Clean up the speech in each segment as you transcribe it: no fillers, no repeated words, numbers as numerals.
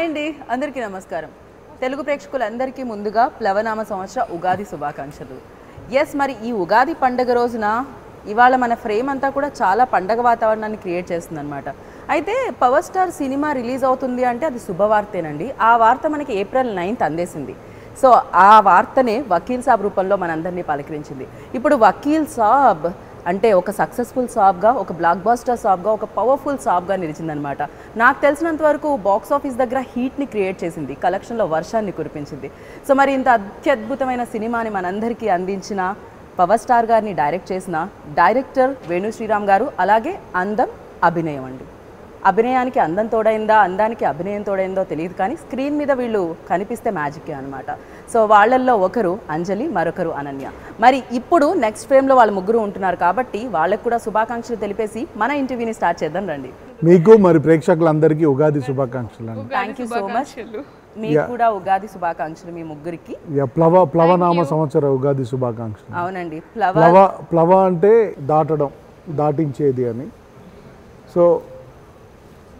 Hi అండి, అందరికీ నమస్కారం. తెలుగు ప్రేక్షకులందరికీ ముందుగా ప్లవనామ సంవత్సర ఉగాది శుభాకాంక్షలు. ఎస్, మరి ఈ ఉగాది పండుగ రోజున ఇవాళ మన ఫ్రేమ్ అంతా కూడా చాలా పండగ వాతావరణాన్ని క్రియేట్ చేస్తుందన్నమాట. అయితే పవర్ స్టార్ సినిమా రిలీజ్ అవుతుంది అంటే అది శుభవార్తేనండి. ఆ వార్త మనకి ఏప్రిల్ 9th అందేసింది. సో ఆ వార్తనే వకీల్ సాబ్ రూపంలో మనందరినీ పలకరించింది. ఇప్పుడు వకీల్ సాబ్ అంటే ఒక సక్సెస్ఫుల్ సాబ్గా, ఒక బ్లాక్ బాస్టర్ సాబ్గా, ఒక పవర్ఫుల్ సాబ్గా నిలిచిందనమాట. నాకు తెలిసినంత వరకు బాక్స్ ఆఫీస్ దగ్గర హీట్ని క్రియేట్ చేసింది, కలెక్షన్లో వర్షాన్ని కురిపించింది. సో మరి ఇంత అత్యద్భుతమైన సినిమాని మనందరికీ అందించిన పవర్ స్టార్ గారిని డైరెక్ట్ చేసిన డైరెక్టర్ వేణు శ్రీరామ్ గారు, అలాగే అందం అభినయం అండి. అభినయానికి అందం తోడైందా, అందానికి అభినయం తోడైందో తెలియదు, కానీ స్క్రీన్ మీద వీళ్ళు కనిపిస్తే మ్యాజిక్కే అనమాట. సో వాళ్ళల్లో ఒకరు అంజలి, మరొకరు అనన్య. మరి ఇప్పుడు నెక్స్ట్ ఫ్రేమ్లో వాళ్ళ ముగ్గురు ఉంటున్నారు కాబట్టి వాళ్ళకు కూడా శుభాకాంక్షలు తెలిపేసి మన ఇంటర్వ్యూని స్టార్ట్ చేద్దాం రండి. మీకు మరి ప్రేక్షకులందరికీ ఉగాది శుభాకాంక్షలు అండి. Thank you so much. మీకు కూడా ఉగాది శుభాకాంక్షలు మీ ముగ్గురికి. ప్లవనామ సంవత్సర ఉగాది శుభాకాంక్షలు. అవునండి. ప్లవ అంటే దాటడం, దాటించేది అని. సో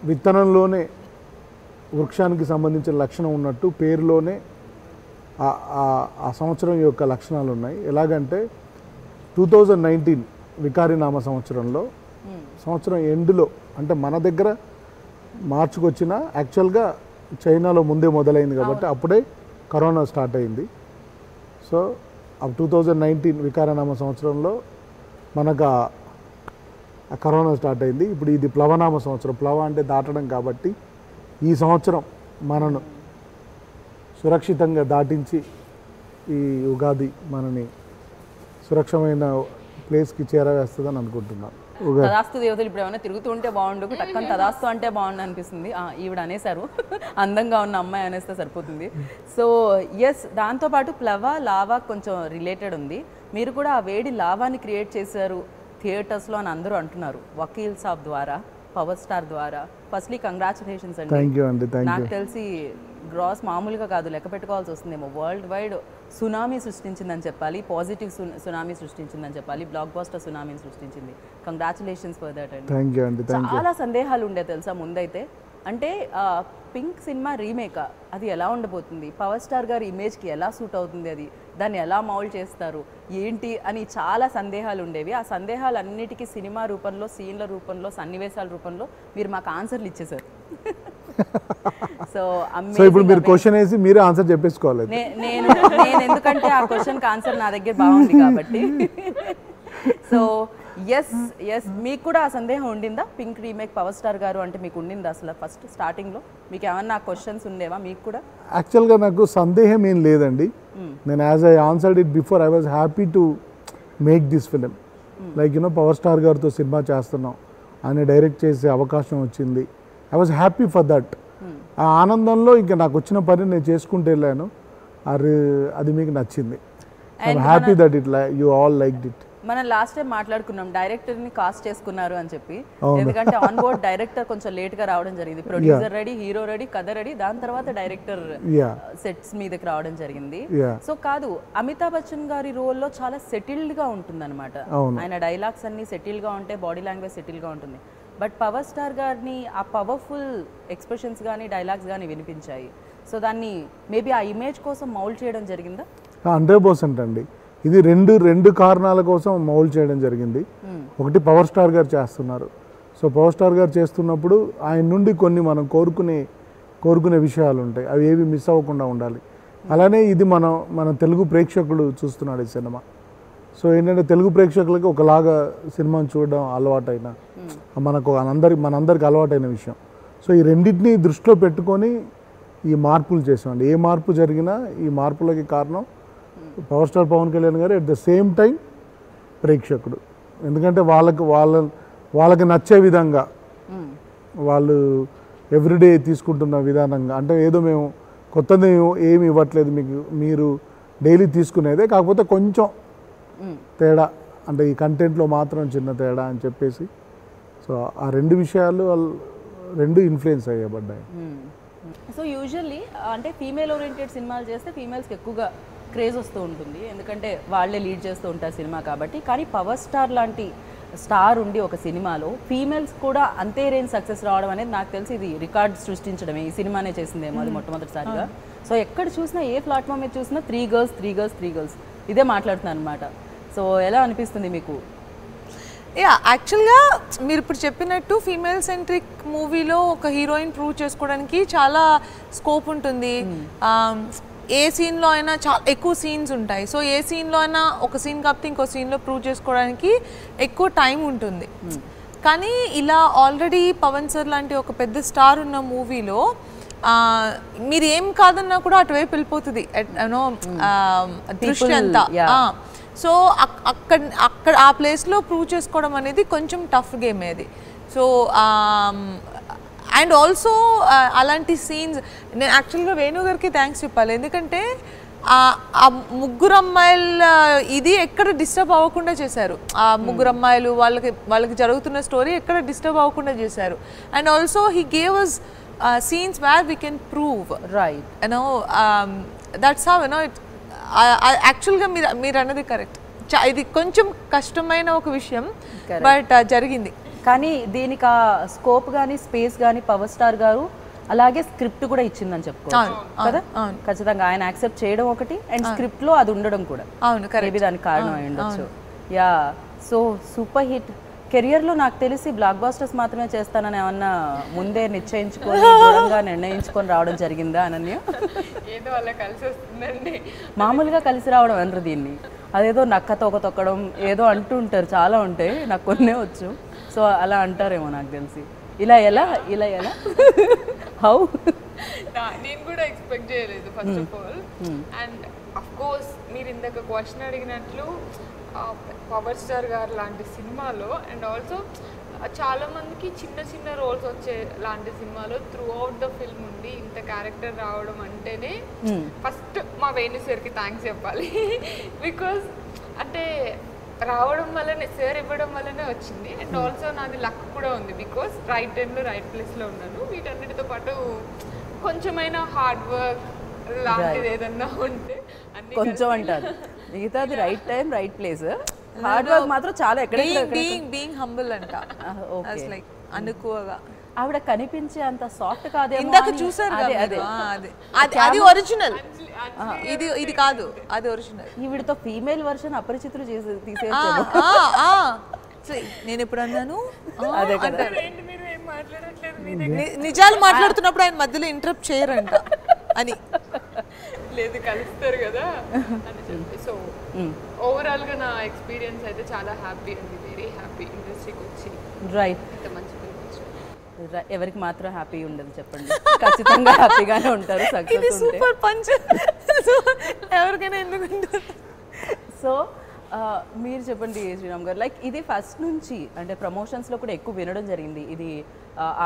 విత్తనంలోనే వృక్షానికి సంబంధించిన లక్షణం ఉన్నట్టు పేరులోనే ఆ సంవత్సరం యొక్క లక్షణాలు ఉన్నాయి. ఎలాగంటే 2019 వికారినామ సంవత్సరం ఎండ్లో, అంటే మన దగ్గర మార్చికి వచ్చిన యాక్చువల్గా చైనాలో ముందే మొదలైంది కాబట్టి అప్పుడే కరోనా స్టార్ట్ అయింది. సో 2019 వికారనామ సంవత్సరంలో మనకు ఆ కరోనా స్టార్ట్ అయింది. ఇప్పుడు ఇది ప్లవనామ సంవత్సరం. ప్లవ అంటే దాటడం కాబట్టి ఈ సంవత్సరం మనను సురక్షితంగా దాటించి ఈ ఉగాది మనని సురక్షమైన ప్లేస్కి చేరవేస్తుందని అనుకుంటున్నాను. తదాస్తు దేవతలు ఇప్పుడు ఏమైనా తిరుగుతూ ఉంటే బాగుండు, టక్కన తదాస్తు అంటే బాగుండు అనిపిస్తుంది. ఈవిడ అనేసారు, అందంగా ఉన్న అమ్మాయి అనేస్తే సరిపోతుంది. సో ఎస్, దాంతోపాటు ప్లవ లావా కొంచెం రిలేటెడ్ ఉంది. మీరు కూడా ఆ వేడి లావాని క్రియేట్ చేశారు థియేటర్స్లో అని అందరూ అంటున్నారు, వకీల్ సాబ్ ద్వారా, పవర్ స్టార్ ద్వారా. ఫస్ట్లీ కంగ్రాచులేషన్స్ అండి. నాకు తెలిసి గ్రాస్ మామూలుగా కాదు, లెక్క పెట్టుకోవాల్సి వస్తుందేమో. వరల్డ్ వైడ్ సునామీ సృష్టించిందని చెప్పాలి, పాజిటివ్ సునామీ సృష్టించిందని చెప్పాలి, బ్లాక్ బాస్టర్ సునామీని సృష్టించింది. కంగ్రాచులేషన్స్ ఫర్ దట్ అండి. చాలా సందేహాలు ఉండే తెలుసా ముందైతే, అంటే పింక్ సినిమా రీమేక్ అది ఎలా ఉండబోతుంది, పవర్ స్టార్ గారి ఇమేజ్కి ఎలా సూట్ అవుతుంది, అది దాన్ని ఎలా మౌల్డ్ చేస్తారు ఏంటి అని చాలా సందేహాలు ఉండేవి. ఆ సందేహాలన్నిటికీ సినిమా రూపంలో, సీన్ల రూపంలో, సన్నివేశాల రూపంలో మీరు మాకు ఆన్సర్లు ఇచ్చేసారు. సో ఇప్పుడు మీరు క్వశ్చన్ వేసి మీరే ఆన్సర్ చెప్పేసుకోవాలి. నేను ఎందుకంటే ఆ క్వశ్చన్కి ఆన్సర్ నా దగ్గర బాగుంది కాబట్టి. సో ఎస్ మీకు కూడా ఆ సందేహం ఉండిందా, పింక్ రీమేక్ పవర్ స్టార్ గారు అంటే మీకు ఉండిందా అసలు ఫస్ట్ స్టార్టింగ్లో? మీకు ఏమన్నా క్వశ్చన్స్ ఉండేవా మీకు కూడా? యాక్చువల్గా నాకు సందేహం ఏం లేదండి. నేను as I answered it before, I was happy to make this film. Like power star గారితో సినిమా చేస్తున్నాం, ఆయన డైరెక్ట్ చేసే అవకాశం వచ్చింది. I was happy for that. ఆ ఆనందంలో ఇంకా నాకు వచ్చిన పని నేను చేసుకుంటూ వెళ్ళాను. అది మీకు నచ్చింది. I'm happy that you all liked it. మనం లాస్ట్ టైం మాట్లాడుకున్నాం డైరెక్టర్ని కాస్ట్ చేసుకున్నారు అని చెప్పి, ఎందుకంటే ఆన్ బోర్డ్ డైరెక్టర్ కొంచెం లేట్గా రావడం జరిగింది. ప్రొడ్యూసర్ రెడీ, హీరో రెడీ, కథ రెడీ, దాని తర్వాత డైరెక్టర్ సెట్స్ మీదకి రావడం జరిగింది. సో కాదు, అమితాబ్ బచ్చన్ గారి రోల్లో చాలా సెటిల్డ్గా ఉంటుంది అనమాట. ఆయన డైలాగ్స్ అన్ని సెటిల్గా ఉంటాయి, బాడీ లాంగ్వేజ్ సెటిల్గా ఉంటుంది. బట్ పవర్ స్టార్ గారిని ఆ పవర్ఫుల్ ఎక్స్ప్రెషన్స్ కానీ డైలాగ్స్ కానీ వినిపించాయి. సో దాన్ని మేబీ ఆ ఇమేజ్ కోసం మౌల్డ్ చేయడం జరిగిందా? 100% అండి. ఇది రెండు కారణాల కోసం మౌల్డ్ చేయడం జరిగింది. ఒకటి, పవర్ స్టార్ గారు చేస్తున్నారు. సో పవర్ స్టార్ గారు చేస్తున్నప్పుడు ఆయన నుండి కొన్ని మనం కోరుకునే విషయాలు ఉంటాయి, అవి ఏవి మిస్ అవ్వకుండా ఉండాలి. అలానే ఇది మన తెలుగు ప్రేక్షకుడు చూస్తున్నాడు ఈ సినిమా. సో ఏంటంటే తెలుగు ప్రేక్షకులకి ఒకలాగా సినిమాని చూడడం అలవాటైన, మనందరికి అలవాటైన విషయం. సో ఈ రెండింటినీ దృష్టిలో పెట్టుకొని ఈ మార్పులు చేసామండి. ఏ మార్పు జరిగినా ఈ మార్పులకి కారణం పవర్ స్టార్ పవన్ కళ్యాణ్ గారు, అట్ ద సేమ్ టైం ప్రేక్షకుడు. ఎందుకంటే వాళ్ళకి నచ్చే విధంగా, వాళ్ళు ఎవ్రీడే తీసుకుంటున్న విధానంగా, అంటే ఏదో మేము కొత్తది ఏమి ఇవ్వట్లేదు మీకు, మీరు డైలీ తీసుకునేదే, కాకపోతే కొంచెం తేడా, అంటే ఈ కంటెంట్లో మాత్రం చిన్న తేడా అని చెప్పేసి. సో ఆ రెండు విషయాలు ఇన్ఫ్లుయెన్స్ అయ్యబడ్డాయి. సో యూజువల్లీ అంటే ఫీమేల్ ఓరియంటెడ్ సినిమాలు చేస్తే ఫీమేల్స్కి ఎక్కువగా క్రేజ్ వస్తూ ఉంటుంది, ఎందుకంటే వాళ్ళే లీడ్ చేస్తూ ఉంటారు సినిమా కాబట్టి. కానీ పవర్ స్టార్ లాంటి స్టార్ ఉండి ఒక సినిమాలో ఫీమేల్స్ కూడా అంతే రేంజ్ సక్సెస్ రావడం అనేది నాకు తెలిసి ఇది రికార్డ్ సృష్టించడమే. ఈ సినిమానే చేసిందేమో అది మొట్టమొదటిసారిగా. సో ఎక్కడ చూసినా ఏ ప్లాట్ఫామ్ మీద చూసినా 3 girls ఇదే మాట్లాడుతున్నాను అనమాట. సో ఎలా అనిపిస్తుంది మీకు? యాక్చువల్గా మీరు ఇప్పుడు చెప్పినట్టు ఫీమేల్ సెంట్రిక్ మూవీలో ఒక హీరోయిన్ ప్రూవ్ చేసుకోవడానికి చాలా స్కోప్ ఉంటుంది. ఏ సీన్లో అయినా చాలా ఎక్కువ సీన్స్ ఉంటాయి. సో ఏ సీన్లో అయినా ఒక సీన్ కాకపోతే ఇంకో సీన్లో ప్రూవ్ చేసుకోవడానికి ఎక్కువ టైం ఉంటుంది. కానీ ఇలా ఆల్రెడీ పవన్ సార్ లాంటి ఒక పెద్ద స్టార్ ఉన్న మూవీలో మీరు ఏం కాదన్నా కూడా అటువైపు వెళ్ళిపోతుంది యూనో దృష్టి అంతా. సో అక్కడ ఆ ప్లేస్లో ప్రూవ్ చేసుకోవడం అనేది కొంచెం టఫ్ గేమ్ అది. సో అండ్ ఆల్సో అలాంటి సీన్స్ నేను యాక్చువల్గా వేణు గారికి థ్యాంక్స్ చెప్పాలి. ఎందుకంటే ఆ ముగ్గురు అమ్మాయిల ఇది ఎక్కడ డిస్టర్బ్ అవ్వకుండా చేశారు. ఆ ముగ్గురు అమ్మాయిలు వాళ్ళకి జరుగుతున్న స్టోరీ ఎక్కడ డిస్టర్బ్ అవ్వకుండా చేశారు. And also he gave us scenes where we can prove, right, you know, that's how, you know, actually మీరు అన్నది కరెక్ట్. ఇది కొంచెం కష్టమైన ఒక విషయం, బట్ జరిగింది. కానీ దీనికి ఆ స్కోప్ కానీ స్పేస్ కానీ పవర్ స్టార్ గారు అలాగే స్క్రిప్ట్ కూడా ఇచ్చిందని చెప్పుకోవచ్చు కదా. ఖచ్చితంగా ఆయన యాక్సెప్ట్ చేయడం ఒకటి, అండ్ స్క్రిప్ట్ లో అది ఉండడం కూడా మేబీ దానికి కారణం అయి ఉండొచ్చు. యా, సో సూపర్ హిట్ కెరియర్లో నాకు తెలిసి బ్లాక్ బాస్టర్స్ మాత్రమే చేస్తానని ఏమన్నా ముందే నిశ్చయించుకొని దృఢంగా నిర్ణయించుకొని రావడం జరిగిందా అనన్య? ఏదో అలా కలిసి వస్తుందండి. మామూలుగా కలిసి రావడం అనరు దీన్ని, అదేదో నక్క తోక తొక్కడం ఏదో అంటూ ఉంటారు, చాలా ఉంటాయి, నాకు కొన్నే వచ్చు. సో అలా అంటారేమో నాకు తెలిసి. ఇలా ఎలా హౌ? నేను కూడా ఎక్స్పెక్ట్ చేయలేదు first of all. And of course మీరు ఇందాక క్వశ్చన్ అడిగినట్లు పవర్ స్టార్ గారు లాంటి సినిమాలో, అండ్ ఆల్సో చాలా మందికి చిన్న చిన్న రోల్స్ వచ్చే లాంటి సినిమాలో త్రూ అవుట్ ద ఫిల్మ్ ఉండి ఇంత క్యారెక్టర్ రావడం అంటేనే ఫస్ట్ మా వేణు సార్కి థ్యాంక్స్ చెప్పాలి. బికాజ్ అంటే రావడం వల్లనే, సార్ ఇవ్వడం వల్లనే వచ్చింది. అండ్ ఆల్సో నాది లక్ కూడా ఉంది, బికాస్ రైట్ టైంలో రైట్ ప్లేస్లో ఉన్నాను. వీటన్నిటితో పాటు కొంచెమైనా హార్డ్ వర్క్ లాంటిది ఏదన్నా ఉంటే కొంచెం అంటారు, మిగతాది right time right place. Hard work మాత్రం చాలా ఎక్కడ బీయింగ్ హంబుల్ అంట. లైక్ అనుకోగా ఆవిడ కనిపించే అంత సాఫ్ట్ కాదేమో. ఇందాక చూసారు అది ఒరిజినల్, ఇది కాదు, అది ఒరిజినల్. ఈవిడతో ఫీమేల్ వర్షన్ అపరిచితులు తీసేసారు. నేను ఎప్పుడు అన్నాను అదే కదా, నిజాలు మాట్లాడుతున్నప్పుడు ఆయన మధ్యలో ఇంటరప్ట్ చేయరంట అని. లేదు కలుస్తారు కదా అని చెప్పి. సో ఓవరాల్ గా నా ఎక్స్పీరియన్స్ అయితే చాలా హ్యాపీ అండి, వెరీ హ్యాపీ ఇండస్ట్రీకి వచ్చి. రైట్, ఇంత మంచి పేరు వచ్చింది. ఎవరికి మాత్రం హ్యాపీ ఉండదు చెప్పండి, ఖచ్చితంగా హ్యాపీగానే ఉంటారు సక్సెస్ ఉంటే. సూపర్ పంచ్ ఎవరికైనా ఎందుకు ఉంటుంది. సో మీరు చెప్పండి శ్రీరామ్ గారు, లైక్ ఇది ఫస్ట్ నుంచి అంటే ప్రమోషన్స్లో కూడా ఎక్కువ వినడం జరిగింది, ఇది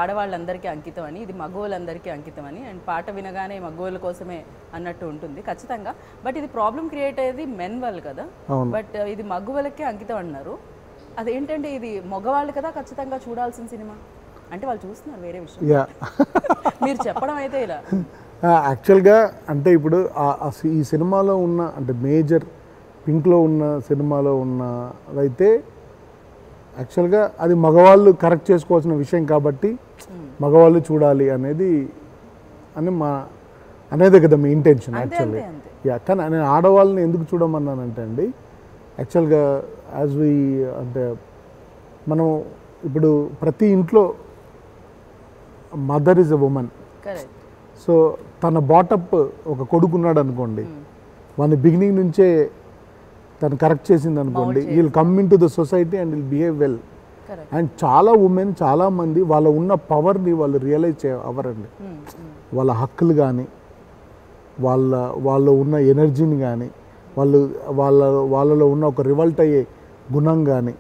ఆడవాళ్ళందరికీ అంకితం అని, ఇది మగవాళ్ళందరికీ అంకితం అని, అండ్ పాట వినగానే మగవాళ్ళ కోసమే అన్నట్టు ఉంటుంది ఖచ్చితంగా. బట్ ఇది ప్రాబ్లం క్రియేట్ అయ్యేది మెన్ వాళ్ళు కదా, బట్ ఇది మగవాళ్ళకే అంకితం అన్నారు. అదేంటంటే ఇది మగవాళ్ళు కదా ఖచ్చితంగా చూడాల్సిన సినిమా అంటే వాళ్ళు చూస్తున్నారు, వేరే విషయం. మీరు చెప్పడం అయితే ఇలా యాక్చువల్గా అంటే ఇప్పుడు ఈ సినిమాలో ఉన్న అంటే మేజర్ పింక్లో ఉన్న సినిమాలో ఉన్నదైతే యాక్చువల్గా అది మగవాళ్ళు కరెక్ట్ చేసుకోవాల్సిన విషయం కాబట్టి మగవాళ్ళు చూడాలి అనేది అనేది కదా మీ ఇంటెన్షన్ యాక్చువల్లీ. కానీ నేను ఆడవాళ్ళని ఎందుకు చూడమన్నానంటే అండి, యాక్చువల్గా అంటే మనం ఇప్పుడు ప్రతి ఇంట్లో mother is a women. So తన బాటప్ ఒక కొడుకున్నాడు అనుకోండి, వాని బిగినింగ్ నుంచే తను కరెక్ట్ చేసింది అనుకోండి, we'll come in to the society and will behave well. And చాలా ఉమెన్ చాలామంది వాళ్ళ ఉన్న పవర్ని వాళ్ళు రియలైజ్ అవ్వరండి. వాళ్ళ హక్కులు కానీ వాళ్ళ ఉన్న ఎనర్జీని కానీ వాళ్ళలో ఉన్న ఒక రివల్ట్ అయ్యే గుణం కానీ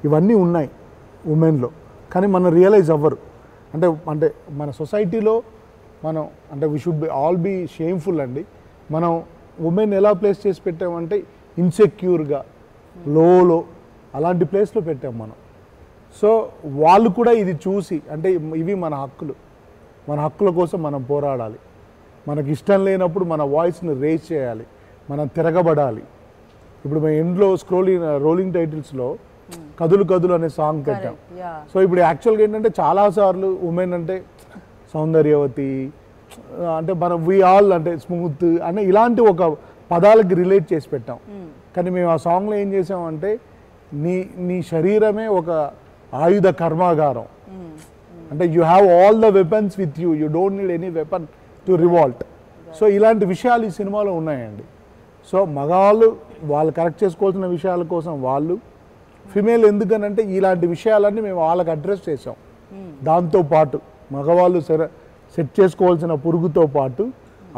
ఇవన్నీ ఉన్నాయి ఉమెన్లో, కానీ మనం రియలైజ్ అవ్వరు. అంటే మన సొసైటీలో మనం అంటే we should all be shameful అండి. మనం ఉమెన్ ఎలా ప్లేస్ చేసి పెట్టామంటే ఇన్సెక్యూర్గా లో అలాంటి ప్లేస్లో పెట్టాం మనం. సో వాళ్ళు కూడా ఇది చూసి అంటే ఇవి మన హక్కుల కోసం మనం పోరాడాలి. మనకి ఇష్టం లేనప్పుడు మన వాయిస్ని రేజ్ చేయాలి, మనం తిరగబడాలి. ఇప్పుడు మన ఎండ్లో రోలింగ్ టైటిల్స్లో కదులు కదులు అనే సాంగ్ పెట్టాం. యా సో ఇప్పుడు యాక్చువల్గా ఏంటంటే చాలాసార్లు ఉమెన్ అంటే సౌందర్యవతి అంటే మనం వి ఆల్ అంటే స్మూత్ అంటే ఇలాంటి ఒక పదాలకి రిలేట్ చేసి పెట్టాం. కానీ మేము ఆ సాంగ్లో ఏం చేసామంటే నీ శరీరమే ఒక ఆయుధ కర్మాగారం, అంటే you have all the weapons with you, you don't need any weapon to revolt. So ఇలాంటి విషయాలు ఈ సినిమాలో ఉన్నాయండి. సో మగవాళ్ళు వాళ్ళు కరెక్ట్ చేసుకోవాల్సిన విషయాల కోసం వాళ్ళు, ఫిమేల్ ఎందుకనంటే ఇలాంటి విషయాలన్నీ మేము వాళ్ళకి అడ్రస్ చేసాం. దాంతోపాటు మగవాళ్ళు సెట్ చేసుకోవాల్సిన పురుగుతో పాటు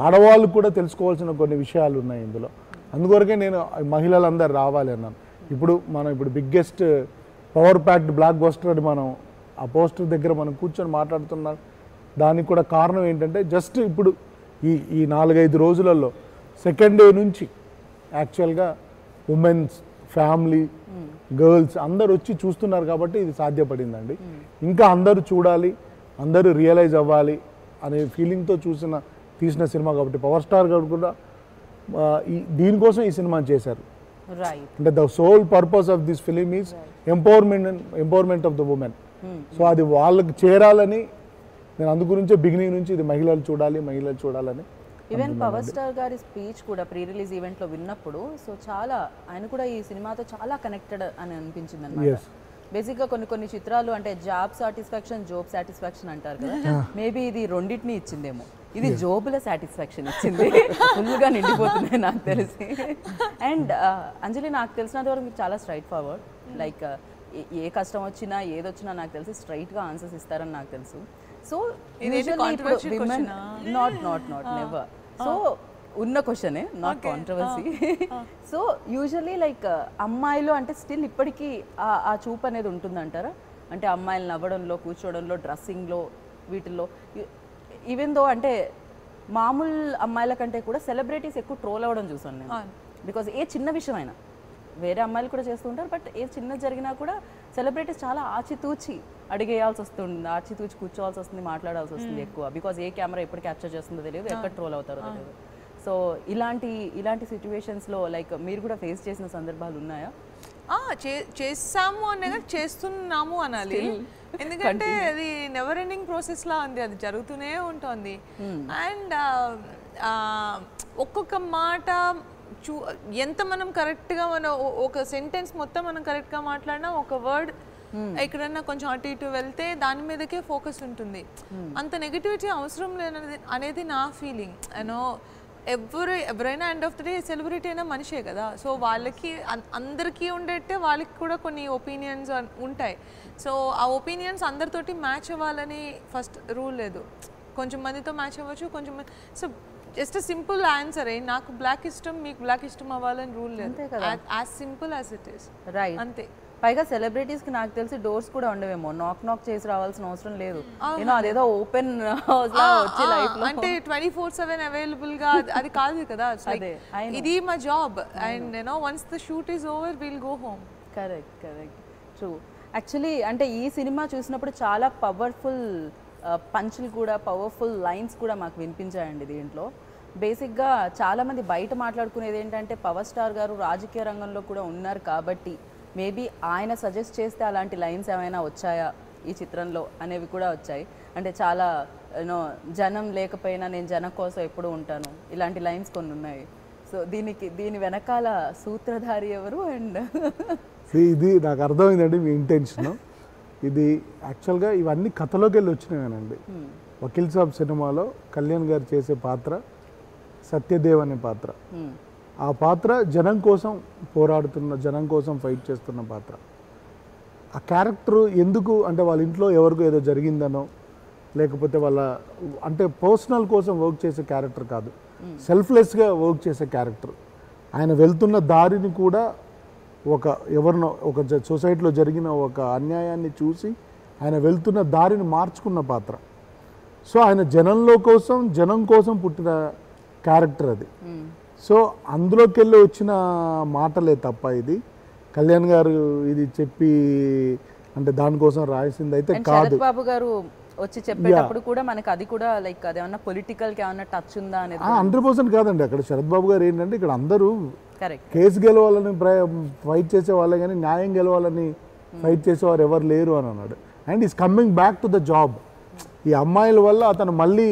ఆడవాళ్ళు కూడా తెలుసుకోవాల్సిన కొన్ని విషయాలు ఉన్నాయి ఇందులో. అందుకొరకే నేను మహిళలందరూ రావాలి అన్నాను. ఇప్పుడు biggest power packed block buster అని మనం ఆ పోస్టర్ దగ్గర మనం కూర్చొని మాట్లాడుతున్నాం. దానికి కూడా కారణం ఏంటంటే జస్ట్ ఇప్పుడు ఈ 4-5 రోజులలో సెకండ్ డే నుంచి యాక్చువల్గా ఉమెన్స్, ఫ్యామిలీ, గర్ల్స్ అందరు వచ్చి చూస్తున్నారు కాబట్టి ఇది సాధ్యపడిందండి. ఇంకా అందరూ చూడాలి, అందరూ రియలైజ్ అవ్వాలి అనే ఫీలింగ్తో తీసిన సినిమా కాబట్టి పవర్ స్టార్ గారు కూడా దీనికోసం ఈ సినిమా చేశారు. అంటే the sole purpose of this film is empowerment of the women. So అది వాళ్ళకి చేరాలని నేను అందు గురించే బిగినింగ్ నుంచి ఇది మహిళలు చూడాలని. ఈవెన్ పవర్ స్టార్ గారి స్పీచ్ కూడా ప్రీ రిలీజ్ ఈవెంట్లో విన్నప్పుడు సో చాలా ఆయన కూడా ఈ సినిమాతో చాలా కనెక్టెడ్ అని అనిపించింది అనమాట. బేసిక్గా కొన్ని చిత్రాలు అంటే జాబ్ సాటిస్ఫాక్షన్, జోబ్ సాటిస్ఫాక్షన్ అంటారు కదా, మేబీ ఇది రెండింటిని ఇచ్చిందేమో. ఇది జోబుల సాటిస్ఫాక్షన్ ఇచ్చింది, ఫుల్గా నిండిపోతున్నాయి నాకు తెలిసి. అండ్ అంజలి, నాకు తెలిసినంత వరకు మీకు చాలా స్ట్రైట్ ఫార్వర్డ్, లైక్ ఏ కష్టం వచ్చినా ఏదొచ్చినా నాకు తెలిసి స్ట్రైట్గా ఆన్సర్స్ ఇస్తారని నాకు తెలుసు. So not never. సో ఉన్న క్వశ్చనే, not controversy. So usually like అమ్మాయిలు అంటే స్టిల్ ఇప్పటికీ ఆ చూపు అనేది ఉంటుందంటారా? అంటే అమ్మాయిలు నవ్వడంలో, కూర్చోవడంలో, డ్రెస్సింగ్లో, వీటిల్లో ఈవెన్ దో అంటే మామూలు అమ్మాయిల కంటే కూడా సెలబ్రిటీస్ ఎక్కువ ట్రోల్ అవ్వడం చూసాను నేను. బికాజ్ ఏ చిన్న విషయం అయినా వేరే అమ్మాయిలు కూడా చేస్తూ ఉంటారు, బట్ ఏ చిన్నది జరిగినా కూడా సెలబ్రిటీస్ చాలా ఆచితూచి అడిగేయాల్సి వస్తుంది, ఆచితూచి కూర్చోవాల్సి వస్తుంది, మాట్లాడాల్సి వస్తుంది ఎక్కువ. బికాజ్ ఏ కెమెరా ఎప్పుడు క్యాప్చర్ చేస్తుందో తెలియదు, ఎక్కడ ట్రోల్ అవుతారో తెలియదు. సో ఇలాంటి సిచ్యువేషన్స్లో లైక్ మీరు కూడా ఫేస్ చేసిన సందర్భాలు ఉన్నాయా? చేస్తాము అనేది చేస్తున్నాము అనాలి, ఎందుకంటే అది నెవర్ ఎండింగ్ ప్రాసెస్ లా ఉంది, అది జరుగుతూనే ఉంటుంది. అండ్ ఒక్కొక్క మాట ఎంత మనం కరెక్ట్గా ఒక సెంటెన్స్ మొత్తం మనం కరెక్ట్గా మాట్లాడినా ఒక వర్డ్ ఎక్కడన్నా కొంచెం అటు ఇటు వెళ్తే దాని మీదకే ఫోకస్ ఉంటుంది. అంత నెగిటివిటీ అవసరం లేనది అనేది నా ఫీలింగ్. యూనో ఎవరైనా end of the day celebrity అయినా మనిషే కదా. సో వాళ్ళకి అందరికీ ఉండేట్టే వాళ్ళకి కూడా కొన్ని ఒపీనియన్స్ ఉంటాయి. సో ఆ ఒపీనియన్స్ అందరితోటి మ్యాచ్ అవ్వాలని ఫస్ట్ రూల్ లేదు. కొంచెం మందితో మ్యాచ్ అవ్వచ్చు, కొంచెం సో జస్ట్ సింపుల్ ఆన్సర్, నాకు బ్లాక్ ఇష్టం మీకు బ్లాక్ ఇష్టం అవ్వాలని రూల్ లేదు. As simple as it is, right? అంతే. పైగా సెలబ్రిటీస్ కి నాకు తెలిసి డోర్స్ కూడా ఉండవేమో, నాక్ చేసి రావాల్సిన అవసరం లేదు. అదేదో ఓపెన్ హౌస్ లా వచ్చే లైఫ్ లో అంటే 24/7 అవైలబుల్ గా అది కాదు కదా. ఇది మా job and once the shoot is over will go home. Correct true. Actually అంటే ఈ సినిమా చూసినప్పుడు చాలా పవర్ఫుల్ పంచులు కూడా, పవర్ఫుల్ లైన్స్ కూడా మాకు వినిపించాయండి దీంట్లో. బేసిక్గా చాలామంది బయట మాట్లాడుకునేది ఏంటంటే పవర్ స్టార్ గారు రాజకీయ రంగంలో కూడా ఉన్నారు కాబట్టి మేబీ ఆయన సజెస్ట్ చేస్తే అలాంటి లైన్స్ ఏమైనా వచ్చాయా ఈ చిత్రంలో అనేవి కూడా వచ్చాయి. అంటే చాలా జనం లేకపోయినా నేను జనం కోసం ఎప్పుడు ఉంటాను, ఇలాంటి లైన్స్ కొన్ని ఉన్నాయి. సో దీని వెనకాల సూత్రధారి ఎవరు? అండ్ ఇది నాకు అర్థమైందండి మీ ఇంటెన్షన్. ఇది యాక్చువల్గా ఇవన్నీ కథలోకి వెళ్ళి వచ్చినాయనండి. వకీల్ సాబ్ సినిమాలో కళ్యాణ్ గారు చేసే పాత్ర సత్యదేవ్ అనే పాత్ర. ఆ పాత్ర జనం కోసం పోరాడుతున్న, జనం కోసం ఫైట్ చేస్తున్న పాత్ర. ఆ క్యారెక్టర్ ఎందుకు అంటే వాళ్ళ ఇంట్లో ఎవరికో ఏదో జరిగిందనో, లేకపోతే వాళ్ళ అంటే పర్సనల్ కోసం వర్క్ చేసే క్యారెక్టర్ కాదు, సెల్ఫ్లెస్గా వర్క్ చేసే క్యారెక్టర్. ఆయన వెళ్తున్న దారిని కూడా ఒక సొసైటీలో జరిగిన ఒక అన్యాయాన్ని చూసి ఆయన వెళ్తున్న దారిని మార్చుకున్న పాత్ర. సో ఆయన జనం కోసం పుట్టిన క్యారెక్టర్ అది. సో అందులోకి వెళ్ళి వచ్చిన మాటలే తప్ప ఇది కళ్యాణ్ గారు ఇది చెప్పి అంటే దానికోసం రాసింది అయితే కాదు. బాబు గారు వచ్చి చెప్పేటప్పుడు కూడా మనకి అది కూడా లైక్ అదేమన్నా పొలిటికల్ కి ఏమన్నా టచ్ ఉందా అనేది 100% కాదండి. అక్కడ శరత్ బాబు గారు ఏంటంటే ఇక్కడ అందరూ కరెక్ట్. కేసు గెలవాలని ఫైట్ చేసే వాళ్ళే కానీ న్యాయం గెలవాలని ఫైట్ చేసేవారు ఎవరు లేరు అని అన్నాడు. And is coming back to the job. ఈ అమ్మాయిల వల్ల అతను మళ్ళీ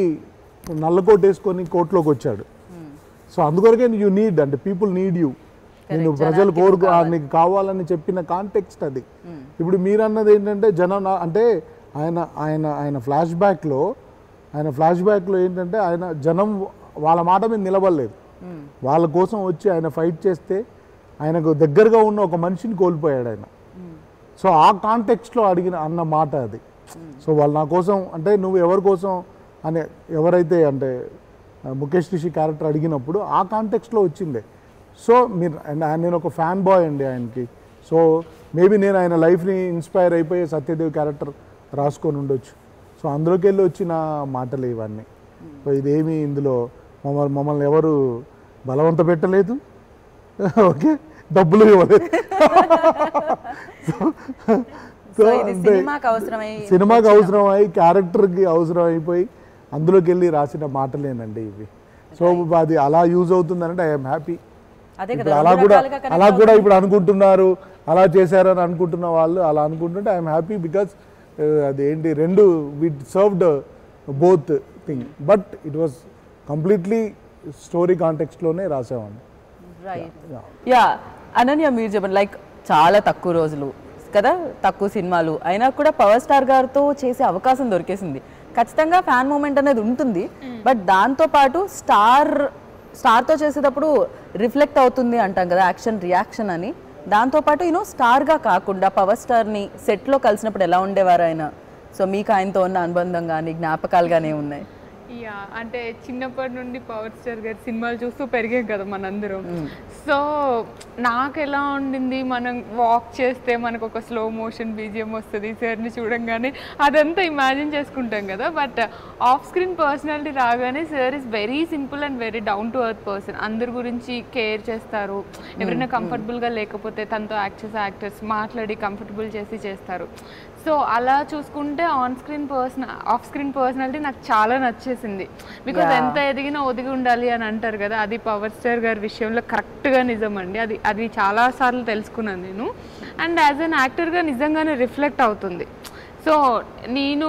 నల్లకోట్ వేసుకొని కోర్టులోకి వచ్చాడు. సో అందుకొరకే యూ నీడ్, అంటే పీపుల్ నీడ్ యూ. నేను ప్రజలు నీకు కావాలని చెప్పిన కాంటెక్స్ట్ అది. ఇప్పుడు మీరు అన్నది ఏంటంటే జనం అంటే ఆయన ఫ్లాష్ బ్యాక్లో ఏంటంటే ఆయన జనం వాళ్ళ మాట మీద నిలబడలేదు. వాళ్ళ కోసం వచ్చి ఆయన ఫైట్ చేస్తే ఆయనకు దగ్గరగా ఉన్న ఒక మనిషిని కోల్పోయాడు ఆయన. సో ఆ కాంటెక్స్ట్లో అన్న మాట అది. సో వాళ్ళు నా కోసం అంటే నువ్వు ఎవరి కోసం అని ఎవరైతే అంటే ముఖేష్ రిషి క్యారెక్టర్ అడిగినప్పుడు ఆ కాంటెక్స్ట్లో వచ్చిందే. సో నేను ఒక ఫ్యాన్ బాయ్ అండి ఆయనకి. సో మేబీ నేను ఆయన లైఫ్ని ఇన్స్పైర్ అయిపోయి సత్యదేవ్ క్యారెక్టర్ రాసుకొని ఉండొచ్చు. సో అందులోకి వెళ్ళి వచ్చిన మాటలు ఇవన్నీ. సో ఇదేమి ఇందులో మమ్మల్ని ఎవరు బలవంత పెట్టలేదు, ఓకే, డబ్బులు ఇవ్వలేదు. సినిమాకి అవసరమై క్యారెక్టర్కి అవసరం అయిపోయి అందులోకి వెళ్ళి రాసిన మాటలేనండి ఇవి. సో అది అలా యూజ్ అవుతుందంటే ఐఎమ్ హ్యాపీ. అలా కూడా ఇప్పుడు అనుకుంటున్నారు, అలా చేశారని అనుకుంటున్న వాళ్ళు అలా అనుకుంటుంటే ఐఎమ్ హ్యాపీ. బికాస్ అదేంటి రెండు we served both thing, but it was completely story కాంటెక్స్ట్లోనే రాసామండి. యా అనన్య, మీరు చెప్పండి, లైక్ చాలా తక్కువ రోజులు కదా, తక్కువ సినిమాలు అయినా కూడా పవర్ స్టార్ గారితో చేసే అవకాశం దొరికేసింది. ఖచ్చితంగా ఫ్యాన్ మూమెంట్ అనేది ఉంటుంది, బట్ దాంతోపాటు స్టార్తో చేసేటప్పుడు రిఫ్లెక్ట్ అవుతుంది అంటాం కదా, యాక్షన్ రియాక్షన్ అని. దాంతోపాటు స్టార్గా కాకుండా పవర్ స్టార్ని సెట్లో కలిసినప్పుడు ఎలా ఉండేవారు ఆయన? సో మీకు ఆయనతో ఉన్న అనుబంధం కానీ జ్ఞాపకాలు కానీ ఉన్నాయి? యా, అంటే చిన్నప్పటి నుండి పవర్ స్టార్ గారి సినిమాలు చూస్తూ పెరిగాం కదా మనందరం. సో నాకు ఎలా ఉండింది, మనం వాక్ చేస్తే మనకు ఒక స్లో మోషన్ బీజిఎం వస్తుంది సార్ని చూడంగానే, అదంతా ఇమాజిన్ చేసుకుంటాం కదా. బట్ ఆఫ్ స్క్రీన్ పర్సనాలిటీ రాగానే sir is very simple and very down to earth person. అందరి గురించి కేర్ చేస్తారు. ఎవరైనా కంఫర్టబుల్గా లేకపోతే తనతో యాక్టర్స్ మాట్లాడి కంఫర్టబుల్ చేస్తారు. సో అలా చూసుకుంటే ఆఫ్ స్క్రీన్ పర్సనాలిటీ నాకు చాలా నచ్చేసింది. బికాజ్ ఎంత ఎదిగినా ఒదిగి ఉండాలి అని అంటారు కదా, అది పవర్ స్టార్ గారి విషయంలో కరెక్ట్గా నిజం అండి. అది చాలాసార్లు తెలుసుకున్నాను నేను. అండ్ యాజ్ అన్ యాక్టర్గా నిజంగానే రిఫ్లెక్ట్ అవుతుంది. సో నేను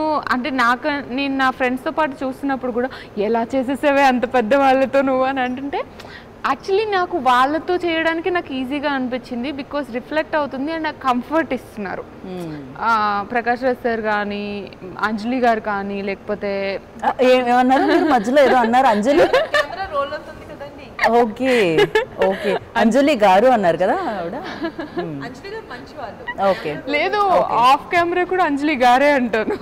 నా ఫ్రెండ్స్తో పాటు చూస్తున్నప్పుడు కూడా ఎలా చేసేసావే అంత పెద్ద వాళ్ళతో నువ్వు అని అంటుంటే, యాక్చువల్లీ నాకు వాళ్ళతో చేయడానికి నాకు ఈజీగా అనిపించింది. బికాస్ రిఫ్లెక్ట్ అవుతుంది అండ్ నాకు కంఫర్ట్ ఇస్తున్నారు. ప్రకాష్ రాజ్ సార్ కానీ, అంజలి గారు కానీ, లేకపోతే ఏమన్నారు మధ్యలో ఏదో అన్నారు, అంజలి ఓకే ఓకే అంజలి గారు అన్నారు కదా ఆవిడ. ఓకే, లేదు ఆఫ్ కెమెరా కూడా అంజలి గారే అంటాను.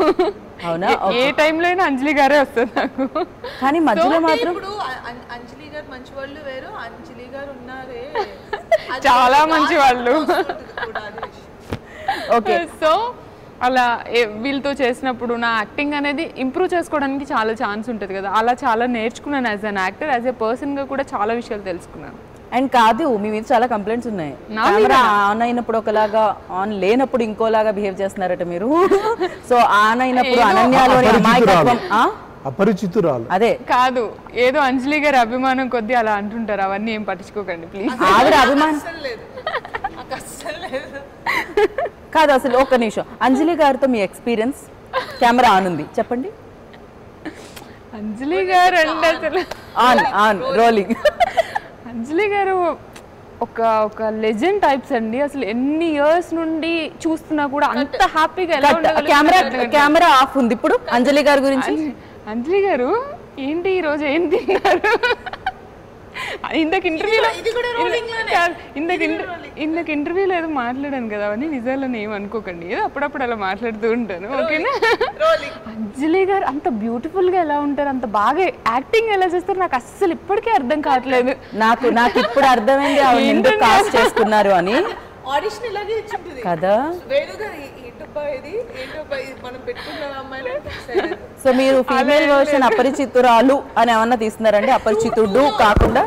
అవునా? ఏ టైంలో అయినా అంజలి గారే వస్తుంది నాకు. కానీ మధ్యలో మాత్రం అంజలి గారు మంచి వాళ్ళు వేరు, అంజలి గారు ఉన్నారే చాలా మంచి వాళ్ళు. ఓకే, సో అలా వీళ్ళతో చేసినప్పుడు నా యాక్టింగ్ అనేది ఇంప్రూవ్ చేసుకోవడానికి చాలా ఛాన్స్ ఉంటుంది కదా. అలా చాలా నేర్చుకున్నాను as an actor. As a పర్సన్గా కూడా చాలా విషయాలు తెలుసుకున్నాను. అండ్ కాదు, మీ మీద చాలా కంప్లైంట్స్ ఉన్నాయి. కెమెరా ఆన్ అయినప్పుడు ఒకలాగా, ఆన్ లేనప్పుడు ఇంకోలాగా బిహేవ్ చేస్తున్నారట మీరు. సో ఆన్ అయినప్పుడు అనన్యలోని అమాయకత్వం, అపరిచితురాలు అదే కాదు, ఏదో అంజలి గారి అభిమానం కొద్దీ అలా అంటుంటారు. అవన్నీ ఏం పట్టించుకోకండి ప్లీజ్. ఆవిడ అభిమానం కాదు అసలు. ఒక్క నిమిషం, అంజలి గారితో మీ ఎక్స్పీరియన్స్. కెమెరా ఆన్ ఉంది, చెప్పండి. అంజలి గారు అంటే అసలు ఆన్ రోలింగ్. అంజలి గారు ఒక లెజెండ్ టైప్స్ అండి. అసలు ఎన్ని ఇయర్స్ నుండి చూస్తున్నా కూడా అంత హ్యాపీగా ఎలా ఉండగలుగుతారు. కెమెరా ఆఫ్ ఉంది ఇప్పుడు. అంజలి గారి గురించి, అంజలి గారు ఏంటి ఈరోజు ఏం తిన్నారు? ఇందాక ఇంటర్వ్యూలో ఏదో మాట్లాడాను కదా, అవన్నీ నిజాలని ఏం అనుకోకండి. ఏదో అప్పుడప్పుడు అలా మాట్లాడుతూ ఉంటాను, ఓకేనా? అంజలి గారు అంత బ్యూటిఫుల్ గా ఎలా ఉంటారు, అంత బాగా యాక్టింగ్ ఎలా చేస్తారు, నాకు అస్సలు ఇప్పటికే అర్థం కావట్లేదు. నాకు ఇప్పుడు అర్థమైంది ఆవిడ ఎందుకు కాస్ట్ చేసుకున్నారు అని. ఆడిషన్ ఇలాగే ఇచ్చింది కదా. సో మీరు ఫీమేల్ వర్షన్ అపరిచితురాలు అని ఏమన్నా తీస్తున్నారండి? అపరిచితుడు కాకుండా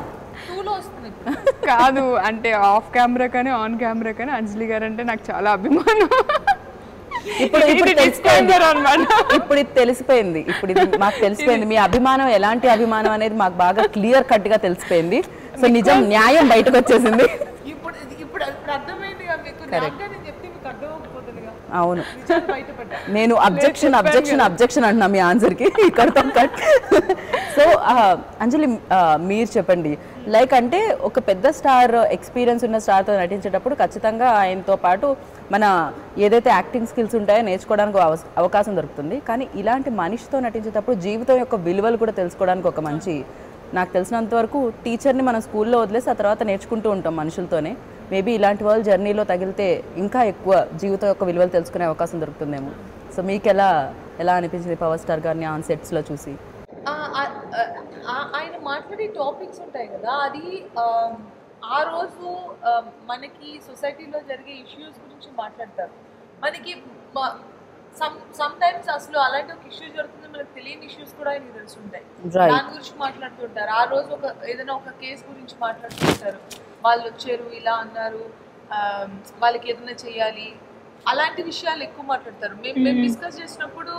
కాదు, అంటే ఆఫ్ కెమెరా కానీ ఆన్ కెమెరా కానీ అంజలి గారు అంటే నాకు చాలా అభిమానం. ఇప్పుడు ఇది తెలిసిపోయింది. ఇప్పుడు ఇది మాకు తెలిసిపోయింది. మీ అభిమానం ఎలాంటి అభిమానం అనేది మాకు బాగా క్లియర్ కట్ గా తెలిసిపోయింది. సో నిజం న్యాయం బయటకు వచ్చేసింది. ఇప్పుడు ఇప్పుడు అర్థమైందిగా మీకు, నాకుగా నేను చెప్తే మీకు అర్థం అవ్వకపోతుందిగా. అవును, బయటపడ్డా. నేను అబ్జెక్షన్ అంటున్నా మీ ఆన్సర్కి ఇక్కడతో కట్. సో అంజలి మీరు చెప్పండి, లైక్ అంటే ఒక పెద్ద స్టార్, ఎక్స్పీరియన్స్ ఉన్న స్టార్తో నటించేటప్పుడు ఖచ్చితంగా ఆయనతో పాటు మన ఏదైతే యాక్టింగ్ స్కిల్స్ ఉంటాయో నేర్చుకోవడానికి అవకాశం దొరుకుతుంది. కానీ ఇలాంటి మనిషితో నటించేటప్పుడు జీవితం యొక్క విలువలు కూడా తెలుసుకోవడానికి ఒక మంచి, నాకు తెలిసినంత వరకు టీచర్ని మనం స్కూల్లో వదిలేసి ఆ తర్వాత నేర్చుకుంటూ ఉంటాం మనుషులతోనే. మేబీ ఇలాంటి వాళ్ళ జర్నీలో తగిలితే ఇంకా ఎక్కువ జీవితం యొక్క విలువలు తెలుసుకునే అవకాశం దొరుకుతుందేమో. సో మీకు ఎలా అనిపించింది పవర్ స్టార్ గారిని ఆన్ సెట్స్లో చూసి? ఆయన మాట్లాడే టాపిక్స్ ఉంటాయి కదా, అది ఆ రోజు మనకి సొసైటీలో జరిగే ఇష్యూస్ గురించి మాట్లాడతారు. మనకి సమ్ టైమ్స్ అసలు అలాంటి ఒక ఇష్యూ జరుగుతుంది, మనకు తెలియని ఇష్యూస్ కూడా ఆయనకి తెలుసుంటాయి. దాని గురించి మాట్లాడుతుంటారు. ఆ రోజు ఏదైనా ఒక కేసు గురించి మాట్లాడుతుంటారు. వాళ్ళు వచ్చారు, ఇలా అన్నారు, వాళ్ళకి ఏదైనా చేయాలి, అలాంటి విషయాలు ఎక్కువ మాట్లాడతారు. మేము డిస్కస్ చేసినప్పుడు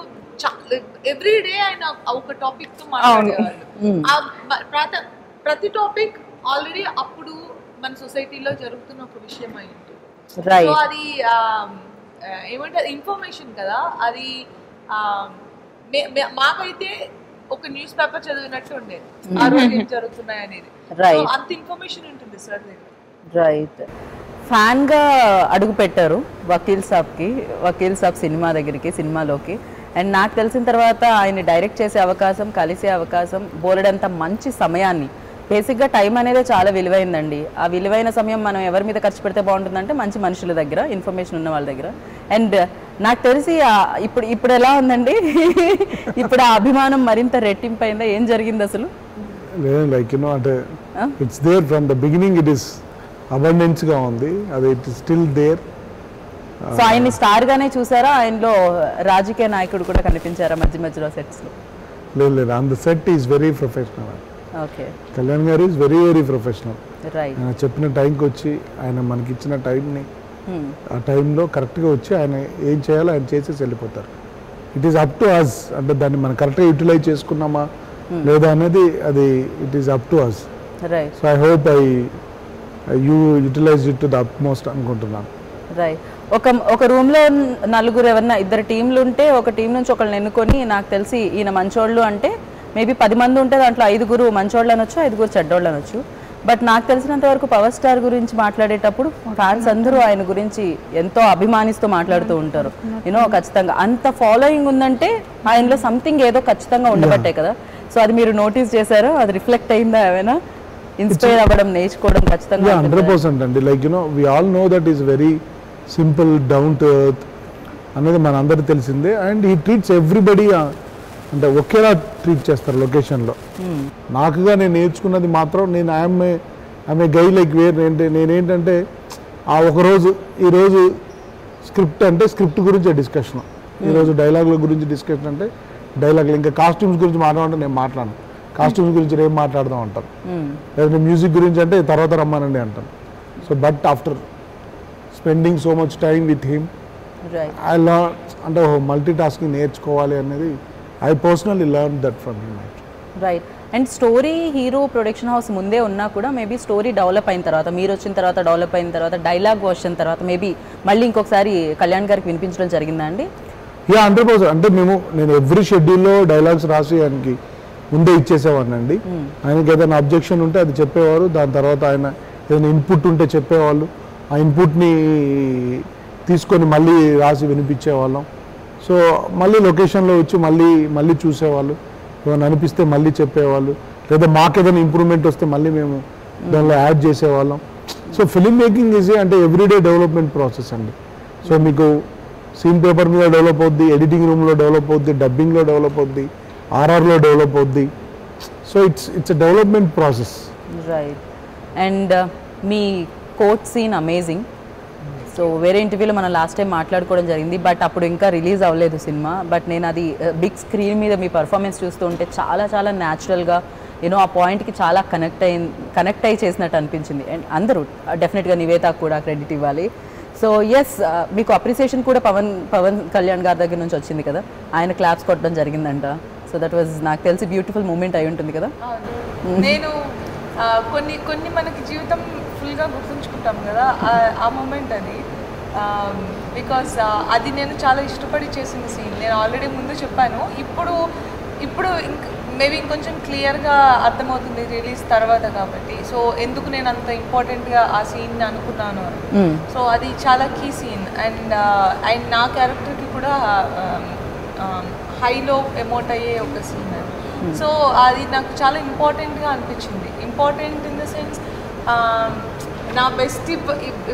ఎవ్రీడే ఆయన ఒక టాపిక్ తో మాట్లాడేవాళ్ళు. ప్రతి టాపిక్ ఆల్రెడీ అప్పుడు మన సొసైటీలో జరుగుతున్న ఒక విషయం అయి ఉంటుంది. సో అది ఏమంటారు, ఇన్ఫర్మేషన్ కదా అది. మాకైతే ఒక న్యూస్ పేపర్ చదివినట్టు ఉండేది ఆ రోజు ఏం జరుగుతున్నాయి అనేది. అంత ఇన్ఫర్మేషన్ ఉంటుంది సార్. రైట్, ఫ్యాన్గా అడుగు పెట్టారు వకీల్ సాబ్ సినిమాలోకి. అండ్ నాకు తెలిసిన తర్వాత ఆయన డైరెక్ట్ చేసే అవకాశం, కలిసే అవకాశం, బోలెడంత మంచి సమయాన్ని, బేసిక్గా టైం అనేది చాలా విలువైందండి. ఆ విలువైన సమయం మనం ఎవరి మీద ఖర్చు పెడితే బాగుంటుందంటే మంచి మనుషుల దగ్గర, ఇన్ఫర్మేషన్ ఉన్న వాళ్ళ దగ్గర. అండ్ నాకు తెలిసి ఇప్పుడు ఎలా ఉందండి, ఇప్పుడు ఆ అభిమానం మరింత రెట్టింపైందా? ఏం జరిగింది అసలు? లైక్ అంటే it's there from the beginning, it is abundance గా ఉంది, అది it is still there. So ఆయన్ని స్టార్ గానే చూసారా? ఆయనలో రాజకీయ నాయకుడు కూడా కనిపించారా మధ్యలో సెట్స్ లో? లేదు, on the set is very professional. Okay, Kalyan గారు is very very professional. Right, ఆయన చెప్పిన టైంకి వచ్చి, ఆయన మనకి ఇచ్చిన టైంని ఆ టైంలో కరెక్ట్గా వచ్చి ఆయన ఏం చేయాలో ఆయన చేసేసి వెళ్ళిపోతారు. It is up to us, అంటే దాన్ని మనం కరెక్ట్గా యూటిలైజ్ చేసుకున్నామా లేదా అనేది అది it is up to us. Right, so I hope you utilise it to the utmost అనుకుంటున్నాను. రైట్, ఒక రూమ్లో నలుగురు ఎవరన్నా ఇద్దరు టీంలు ఉంటే ఒక టీం నుంచి ఒకళ్ళని ఎన్నుకొని, నాకు తెలిసి ఈయన మంచోళ్ళు అంటే మేబీ 10 మంది ఉంటే దాంట్లో 5 మంచోళ్ళు అనొచ్చు, 5 చెడ్డోళ్ళు అనొచ్చు. బట్ నాకు తెలిసినంత వరకు పవర్ స్టార్ గురించి మాట్లాడేటప్పుడు ఫ్యాన్స్ అందరూ ఆయన గురించి ఎంతో అభిమానిస్తూ మాట్లాడుతూ ఉంటారు. ఖచ్చితంగా అంత ఫాలోయింగ్ ఉందంటే ఆయనలో సంథింగ్ ఏదో ఖచ్చితంగా ఉండబట్టే కదా. సో అది మీరు నోటీస్ చేశారో, అది రిఫ్లెక్ట్ అయిందా? ఏమైనా ఇన్స్పైర్ అవ్వడం, నేర్చుకోవడం ఖచ్చితంగా 100% అండి. Like we all know that is very simple, down to earth అనేది మన అందరికి తెలిసిందే. అండ్ ఈ ట్రీట్స్ ఎవ్రీబడి అంటే ఒకేలా ట్రీట్ చేస్తారు లొకేషన్లో. నాకుగా నేను నేర్చుకున్నది మాత్రం, నేను I'm a guy like where. నేనేంటంటే ఈరోజు స్క్రిప్ట్ అంటే స్క్రిప్ట్ గురించి డిస్కషన్, ఈరోజు డైలాగుల గురించి డిస్కషన్ అంటే డైలాగులు, ఇంకా కాస్ట్యూమ్స్ గురించి మాట్లాడంటే నేను మాట్లాడను, కాస్ట్యూమ్స్ గురించి ఏం మాట్లాడదాం అంటారు. లేదంటే మ్యూజిక్ గురించి అంటే తర్వాత రమ్మానండి అంటాను. So but after spending so much time with him, I learn అంటే మల్టీ టాస్కింగ్ నేర్చుకోవాలి అనేది I personally learned that from him. Right, and story hero production house ముందే ఉన్నా కూడా మేబీ స్టోరీ డెవలప్ అయిన తర్వాత, మీరు వచ్చిన తర్వాత డెవలప్ అయిన తర్వాత, డైలాగ్ వచ్చిన తర్వాత మేబీ మళ్ళీ ఇంకొకసారి కళ్యాణ్ గారికి వినిపించడం జరిగిందా అండి? 100%. అంటే నేను ఎవ్రీ షెడ్యూల్లో డైలాగ్స్ రాసి ఆయనకి ముందే ఇచ్చేసేవాడిని అండి. ఆయనకి ఏదైనా అబ్జెక్షన్ ఉంటే అది చెప్పేవారు, దాని తర్వాత ఆయన ఏదైనా ఇన్పుట్ ఉంటే చెప్పేవాళ్ళు, ఆ ఇన్పుట్ని తీసుకొని మళ్ళీ రాసి వినిపించేవాళ్ళం. సో మళ్ళీ లొకేషన్లో వచ్చి మళ్ళీ చూసేవాళ్ళు, ఏమైనా అనిపిస్తే మళ్ళీ చెప్పేవాళ్ళు, లేదా మాకేదైనా ఇంప్రూవ్మెంట్ వస్తే మళ్ళీ మేము దానిలో యాడ్ చేసేవాళ్ళం. సో ఫిలిం మేకింగ్ ఈజ్ అంటే ఎవ్రీడే డెవలప్మెంట్ ప్రాసెస్ అండి. సో మీకు సీన్ పేపర్ మీద డెవలప్ అవుద్ది, ఎడిటింగ్ రూమ్లో డెవలప్ అవుద్ది, డబ్బింగ్లో డెవలప్ అవుద్ది, ఆర్ఆర్లో డెవలప్ అవుద్ది. So it's a development process. Right, and మీ కోచ్ సీన్ అమేజింగ్. సో వేరే ఇంటర్వ్యూలో మనం లాస్ట్ టైం మాట్లాడుకోవడం జరిగింది, బట్ అప్పుడు ఇంకా రిలీజ్ అవ్వలేదు సినిమా. బట్ నేను అది బిగ్ స్క్రీన్ మీద మీ పర్ఫార్మెన్స్ చూస్తూ ఉంటే చాలా చాలా న్యాచురల్గా ఆ పాయింట్కి చాలా కనెక్ట్ అయ్యి చేసినట్టు అనిపించింది. అండ్ అందరూ డెఫినెట్గా నివేత కూడా క్రెడిట్ ఇవ్వాలి. సో ఎస్, మీకు అప్రిసియేషన్ కూడా పవన్ కళ్యాణ్ గారి దగ్గర నుంచి వచ్చింది కదా, ఆయన క్లాప్స్ కొట్టడం జరిగిందంట. సో దట్ వాజ్ నాకు తెలిసి బ్యూటిఫుల్ మూమెంట్ అయి ఉంటుంది కదా. నేను కొన్ని మనకి జీవితం ఫుల్గా గుర్తుంచుకుంటాం కదా, ఆ మూమెంట్ అది. బికాస్ అది నేను చాలా ఇష్టపడి చేసిన సీన్. నేను ఆల్రెడీ ముందు చెప్పాను, ఇప్పుడు మేబీ ఇంకొంచెం క్లియర్గా అర్థమవుతుంది రిలీజ్ తర్వాత కాబట్టి. సో ఎందుకు నేను అంత ఇంపార్టెంట్గా ఆ సీన్ని అనుకున్నాను. సో అది చాలా కీ సీన్. అండ్ నా క్యారెక్టర్కి కూడా హైలో ఎమోట్ అయ్యే ఒక సీన్ అది. సో అది నాకు చాలా ఇంపార్టెంట్గా అనిపించింది. ఇంపార్టెంట్ ఇన్ ద సెన్స్ నా బెస్ట్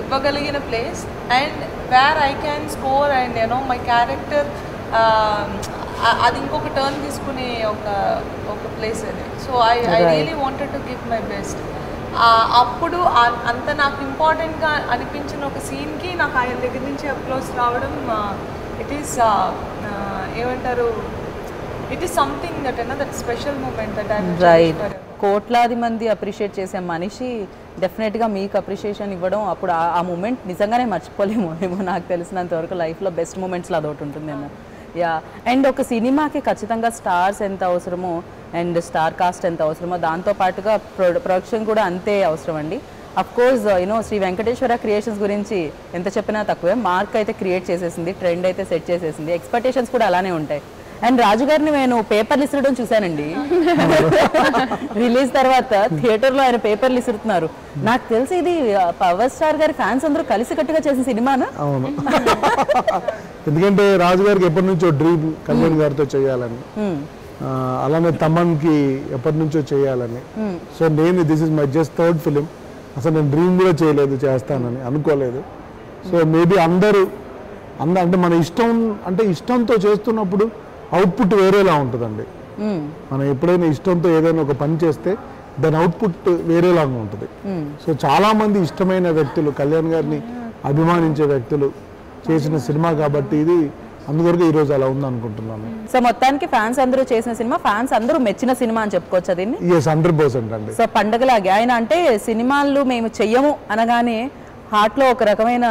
ఇవ్వగలిగిన place and where I can score and my character అది ఇంకొక టర్న్ తీసుకునే ఒక ప్లేస్ అది. So I really wanted to give my best. అప్పుడు అంత నాకు ఇంపార్టెంట్గా అనిపించిన ఒక సీన్కి నాకు ఆయన దగ్గర నుంచి అప్లోస్ రావడం ఇట్ ఈస్ ఏమంటారు, it is something that special moment that right. కోట్లాది మంది అప్రిషియేట్ చేసే మనిషి డెఫినెట్గా మీకు అప్రిషియేషన్ ఇవ్వడం, అప్పుడు ఆ మూమెంట్ నిజంగానే మర్చిపోలేమో నాకు తెలిసినంత వరకు లైఫ్లో బెస్ట్ మూమెంట్స్లో అదొకటి ఉంటుందేమో. యా. అండ్ ఒక సినిమాకి ఖచ్చితంగా స్టార్స్ ఎంత అవసరమో అండ్ స్టార్ కాస్ట్ ఎంత అవసరమో దాంతోపాటుగా ప్రొడక్షన్ కూడా అంతే అవసరం అండి. అఫ్కోర్స్ శ్రీ వెంకటేశ్వర క్రియేషన్స్ గురించి ఎంత చెప్పినా తక్కువే. మార్క్ అయితే క్రియేట్ చేసేసింది, ట్రెండ్ అయితే సెట్ చేసేసింది, ఎక్స్పెక్టేషన్స్ కూడా అలానే ఉంటాయి. అండ్ రాజుగారిని నేను పేపర్లు ఇసరడం చూశానండి రిలీజ్ తర్వాత థియేటర్లో ఆయన పేపర్లు ఇసురుతున్నారు. నాకు తెలిసి ఇది పవర్ స్టార్ గారి ఫ్యాన్స్ అందరూ కలిసికట్టుగా చేసిన సినిమానా? అవును, ఎందుకంటే రాజు గారికి ఎప్పటి నుంచో డ్రీమ్ కళ్యాణ్ గారితో చేయాలని, అలానే తమన్కి ఎప్పటి నుంచో చేయాలని. సో నేను this is my just third film. అసలు నేను డ్రీమ్ కూడా చేయలేదు చేస్తానని, అనుకోలేదు. సో మేబీ అందరూ అంటే మన ఇష్టంతో చేస్తున్నప్పుడు అవుట్పుట్ వేరేలా ఉంటుందండి. మనం ఎప్పుడైనా ఇష్టంతో ఏదైనా ఒక పని చేస్తే దాని అవుట్పుట్ వేరేలాగా ఉంటుంది. సో చాలా మంది ఇష్టమైన వ్యక్తులు, కళ్యాణ్ గారిని అభిమానించే వ్యక్తులు చేసిన సినిమా కాబట్టి ఇది అందువరకు ఈరోజు అలా ఉంది అనుకుంటున్నాను. సో మొత్తానికి ఫ్యాన్స్ అందరూ చేసిన సినిమా, ఫ్యాన్స్ అందరూ మెచ్చిన సినిమా అని చెప్పుకోవచ్చు దీన్ని. 100% అండి. సో పండగలాగే ఆయన అంటే సినిమాలు మేము చెయ్యము అనగానే హార్ట్లో ఒక రకమైన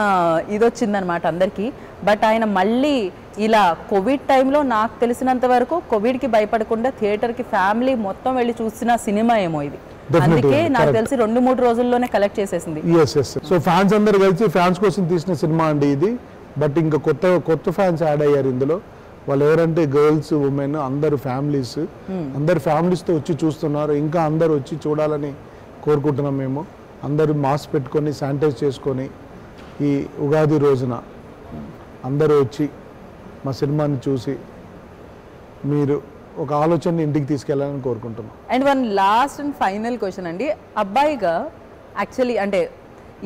ఇది వచ్చిందనమాట అందరికీ. బట్ ఆయన మళ్ళీ ఇలా కోవిడ్ టైంలో నాకు తెలిసినంత వరకు కోవిడ్కి భయపడకుండా థియేటర్కి ఫ్యామిలీ మొత్తం వెళ్ళి చూసిన సినిమా ఏమో ఇది. అందుకే నాకు తెలిసి 2-3 రోజుల్లోనే కలెక్ట్ చేసేసింది. సో ఫ్యాన్స్ అందరు కలిసి ఫ్యాన్స్ కోసం తీసిన సినిమా అండి ఇది. బట్ ఇంకా కొత్త ఫ్యాన్స్ యాడ్ అయ్యారు ఇందులో. వాళ్ళు ఎవరంటే గర్ల్స్, ఉమెన్, అందరు ఫ్యామిలీస్, అందరు ఫ్యామిలీస్తో వచ్చి చూస్తున్నారు. ఇంకా అందరు వచ్చి చూడాలని కోరుకుంటున్నాం మేము. అందరూ మాస్క్ పెట్టుకొని శానిటైజ్ చేసుకొని ఈ ఉగాది రోజున అందరూ వచ్చి మా సినిమాని చూసి మీరు ఒక ఆలోచనని ఇంటికి తీసుకెళ్లాలని కోరుకుంటున్నాం. And one last and final question అండి, అబ్బాయిగా యాక్చువల్లీ అంటే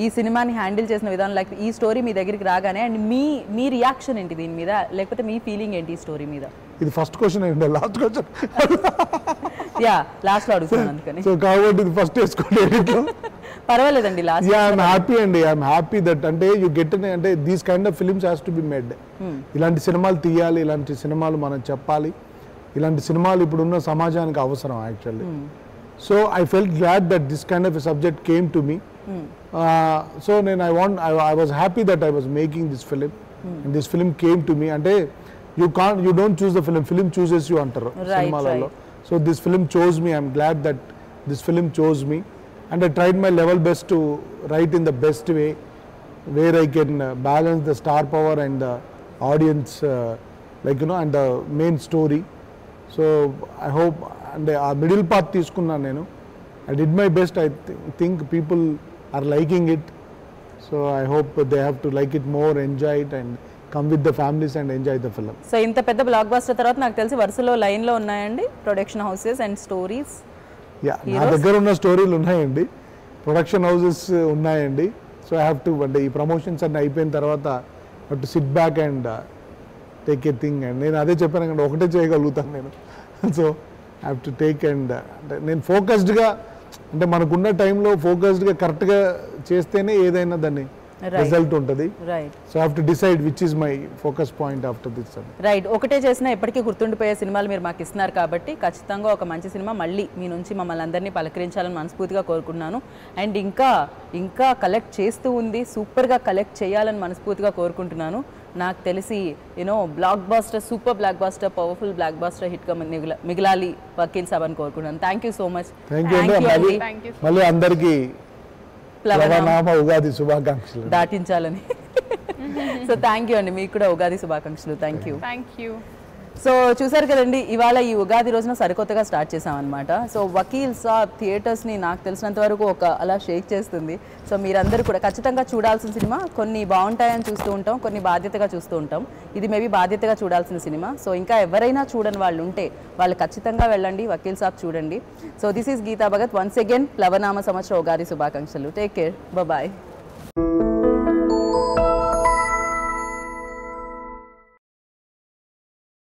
ఈ సినిమాని హ్యాండిల్ చేసిన విధానం, లైక్ ఈ స్టోరీ మీ దగ్గరికి రాగానే అండ్ మీ రియాక్షన్ ఏంటి దీని మీద, లేకపోతే మీ ఫీలింగ్ ఏంటి ఈ స్టోరీ మీద? ఇది ఫస్ట్ క్వశ్చన్ ఏంటి, లాస్ట్ క్వశ్చన్ లాస్ట్లో అడుగుతున్నాను అందుకని. సో కాబట్టి ఇది ఫస్ట్ వేసుకోండి. పర్వాలేదండి లాస్ట్. ఐఎమ్ హ్యాపీ అండి, ఐఎమ్ హ్యాపీ దట్ అంటే యూ గెట్ అంటే these kind of films has to be made. ఇలాంటి సినిమాలు తీయాలి, ఇలాంటి సినిమాలు మనం చెప్పాలి, ఇలాంటి సినిమాలు ఇప్పుడున్న సమాజానికి అవసరం actually. So I felt glad that this kind of subject came to me. So నేను I was happy that I was making this film and this film came to me. అంటే you don't choose the film chooses you అంటారు సినిమాలలో. So this film chose me. I'm glad that this film chose me and I tried my level best to write in the best way where I can balance the star power and the audience and the main story. So I hope and a middle path తీసుకున్నాను నేను. I did my best. I think people are liking it. So I hope they have to like it more, enjoy it and come with the families and enjoy the film. So ఇంత పెద్ద block buster తర్వాత నాకు తెలిసి వరుసలో లైన్లో ఉన్నాయండి production houses and stories. నా దగ్గర ఉన్న స్టోరీలు ఉన్నాయండి, ప్రొడక్షన్ హౌసెస్ ఉన్నాయండి. సో ఐ హ్యావ్ టు అంటే ఈ ప్రమోషన్స్ అన్నీ అయిపోయిన తర్వాత have to SIT back and take a thing. And నేను అదే చెప్పాను కంటే ఒకటే చేయగలుగుతాను నేను. So I have to take and అంటే నేను ఫోకస్డ్గా అంటే మనకున్న టైంలో ఫోకస్డ్గా కరెక్ట్గా చేస్తేనే ఏదైనా దాన్ని రిజల్ట్ ఉంటుంది. So I have to decide which is my focus point after this. Right. ఒకటే చేసినా ఎప్పటికీ గుర్తుండిపోయే సినిమాలు మీరు మాకు ఇస్తున్నారు కాబట్టి ఖచ్చితంగా ఒక మంచి సినిమా మళ్ళీ మీ నుంచి మమ్మల్ని అందరినీ పలకరించాలని మనస్ఫూర్తిగా కోరుకుంటున్నాను. అండ్ ఇంకా కలెక్ట్ చేస్తూ ఉంది, సూపర్గా కలెక్ట్ చేయాలని మనస్ఫూర్తిగా కోరుకుంటున్నాను. నాకు తెలిసి you know blockbuster, super blockbuster, powerful blockbuster హిట్గా మిగలాలి వకీల్ సాబ్ అని కోరుకుంటున్నాను. Thank you so much. Thank you అండి. మళ్ళీ అందరికీ ప్లవనామ ఉగాది శుభాకాంక్షలు దాటించాలని. సో థ్యాంక్ యూ అండి, మీకు కూడా ఉగాది శుభాకాంక్షలు. Thank you. సో చూసారు కదండి, ఇవాళ ఈ ఉగాది రోజున సరికొత్తగా స్టార్ట్ చేసామన్నమాట. సో వకీల్ సాబ్ థియేటర్స్ని నాకు తెలిసినంత వరకు ఒక అలా షేక్ చేస్తుంది. సో మీరందరూ కూడా ఖచ్చితంగా చూడాల్సిన సినిమా. కొన్ని బాగుంటాయని చూస్తూ ఉంటాం, కొన్ని బాధ్యతగా చూస్తూ ఉంటాం. ఇది మేబీ బాధ్యతగా చూడాల్సిన సినిమా. సో ఇంకా ఎవరైనా చూడని వాళ్ళు ఉంటే వాళ్ళు ఖచ్చితంగా వెళ్ళండి, వకీల్ సాబ్ చూడండి. So this is Geetha Bhagat. Once again ప్లవనామ సంవత్సర ఉగాది శుభాకాంక్షలు. Take care, bye.